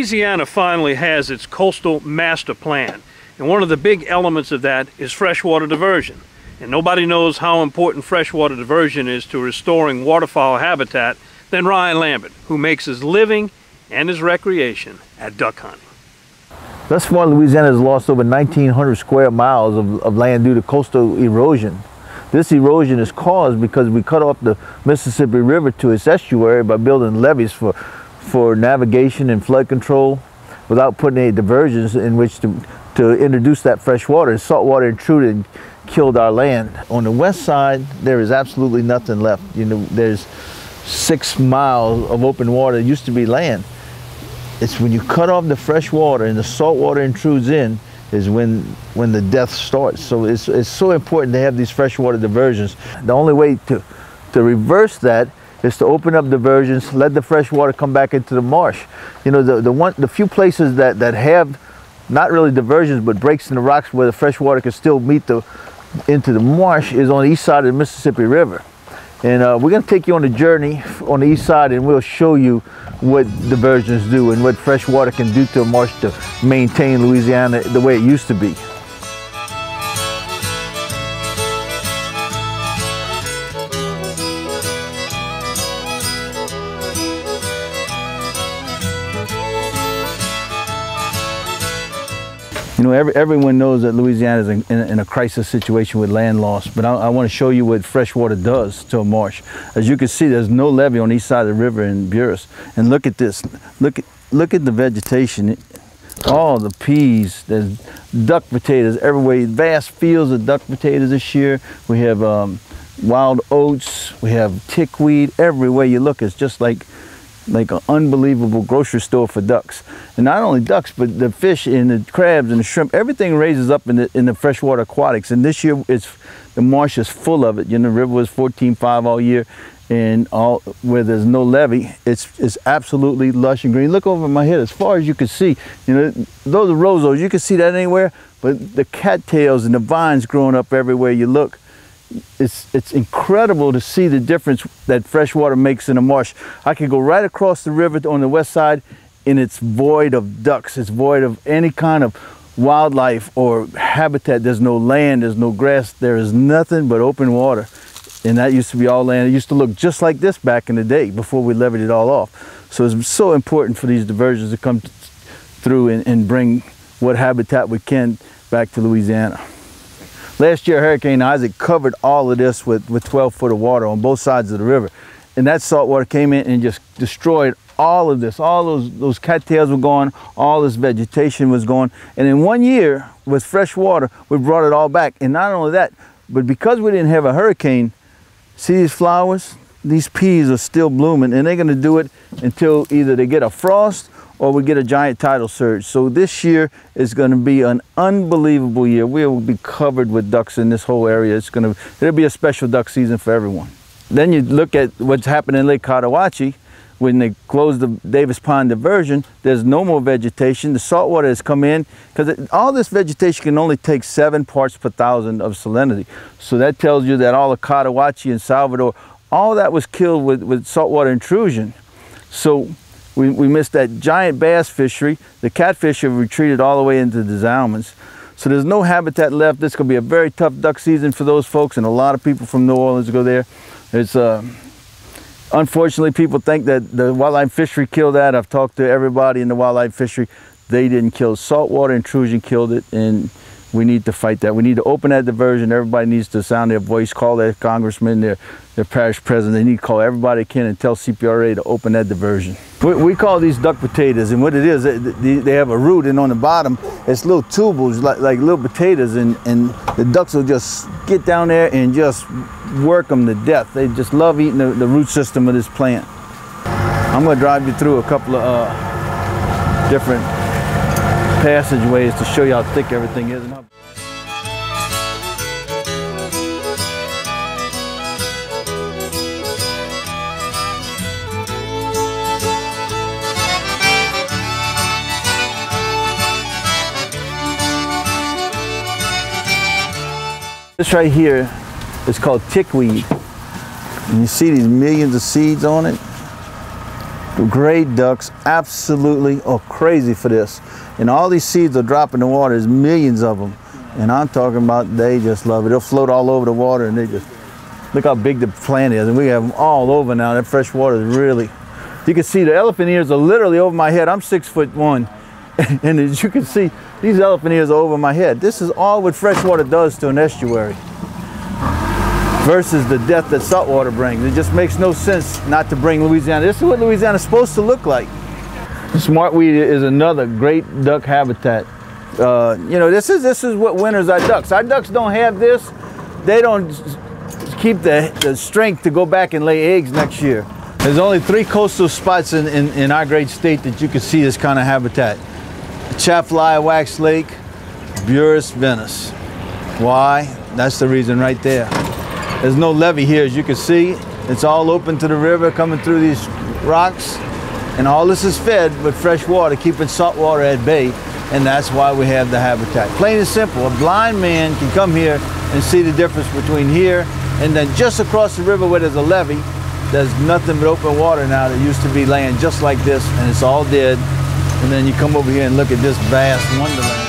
Louisiana finally has its coastal master plan, and one of the big elements of that is freshwater diversion. And nobody knows how important freshwater diversion is to restoring waterfowl habitat than Ryan Lambert, who makes his living and his recreation at duck hunting. Thus far, Louisiana has lost over 1,900 square miles of land due to coastal erosion. This erosion is caused because we cut off the Mississippi River to its estuary by building levees for navigation and flood control without putting any diversions in which to introduce that fresh water. And salt water intruded and killed our land. On the west side, there is absolutely nothing left. You know, there's 6 miles of open water. It used to be land. It's when you cut off the fresh water and the salt water intrudes in is when the death starts. So it's so important to have these freshwater diversions. The only way to reverse that is to open up diversions, let the fresh water come back into the marsh. You know, the few places that have not really diversions but breaks in the rocks where the fresh water can still meet into the marsh is on the east side of the Mississippi River. And we're going to take you on a journey on the east side, and we'll show you what diversions do and what fresh water can do to a marsh to maintain Louisiana the way it used to be. You know, everyone knows that Louisiana is in a crisis situation with land loss, but I want to show you what fresh water does to a marsh. As you can see, there's no levee on the east side of the river in Buras. And look at this. Look at the vegetation. All the peas. There's duck potatoes everywhere. Vast fields of duck potatoes this year. We have wild oats. We have chickweed. Everywhere you look, it's just like an unbelievable grocery store for ducks. And not only ducks, but the fish and the crabs and the shrimp, everything raises up in the freshwater aquatics. And this year, the marsh is full of it. You know, the river was 14.5 all year, and where there's no levee, it's absolutely lush and green. Look over my head, as far as you can see. You know, those are roseaux. You can see that anywhere, but the cattails and the vines growing up everywhere you look. It's incredible to see the difference that fresh water makes in a marsh. I could go right across the river on the west side, and it's void of ducks. It's void of any kind of wildlife or habitat. There's no land, there's no grass, there is nothing but open water. And that used to be all land. It used to look just like this back in the day before we levied it all off. So it's so important for these diversions to come through and bring what habitat we can back to Louisiana. Last year, Hurricane Isaac covered all of this with 12 foot of water on both sides of the river. And that salt water came in and just destroyed all of this. All those cattails were gone, all this vegetation was gone. And in 1 year, with fresh water, we brought it all back. And not only that, but because we didn't have a hurricane, see these flowers? These peas are still blooming, and they're gonna do it until either they get a frost or we get a giant tidal surge. So this year is going to be an unbelievable year. We will be covered with ducks in this whole area. There'll be a special duck season for everyone. Then you look at what's happening in Lake Cotahuachi. When they close the Davis Pond diversion, there's no more vegetation. The salt water has come in, because all this vegetation can only take 7 parts per thousand of salinity. So that tells you that all of Cotahuachi and Salvador, all that was killed with saltwater intrusion. So we missed that giant bass fishery. The catfish have retreated all the way into the salmons. So there's no habitat left. This is going to be a very tough duck season for those folks, and a lot of people from New Orleans go there. It's unfortunately, people think that the wildlife fishery killed that. I've talked to everybody in the wildlife fishery. They didn't kill it. Saltwater intrusion killed it, and we need to fight that. We need to open that diversion. Everybody needs to sound their voice, call their congressman, their parish president. They need to call everybody they can and tell CPRA to open that diversion. We call these duck potatoes, and what it is, they have a root, and on the bottom, it's little tubules, like little potatoes, and the ducks will just get down there and just work them to death. They just love eating the root system of this plant. I'm going to drive you through a couple of different passageways to show you how thick everything is. This right here is called chickweed. And you see these millions of seeds on it. Great ducks, absolutely crazy for this. And all these seeds will drop in the water. There's millions of them. And I'm talking about, they just love it. They'll float all over the water, and they just, look how big the plant is. And we have them all over now. That fresh water is really, you can see the elephant ears are literally over my head. I'm 6'1". And as you can see, these elephant ears are over my head. This is all what freshwater does to an estuary versus the death that saltwater brings. It just makes no sense not to bring Louisiana. This is what Louisiana is supposed to look like. Smartweed is another great duck habitat. You know, this is what winters our ducks. Our ducks don't have this. They don't keep the strength to go back and lay eggs next year. There's only 3 coastal spots in our great state that you can see this kind of habitat. Chaffly, Wax Lake, Buras, Venice. Why? That's the reason right there. There's no levee here, as you can see. It's all open to the river coming through these rocks. And all this is fed with fresh water, keeping salt water at bay. And that's why we have the habitat. Plain and simple, a blind man can come here and see the difference between here and then just across the river where there's a levee. There's nothing but open water now that used to be land just like this, and it's all dead. And then you come over here and look at this vast wonderland.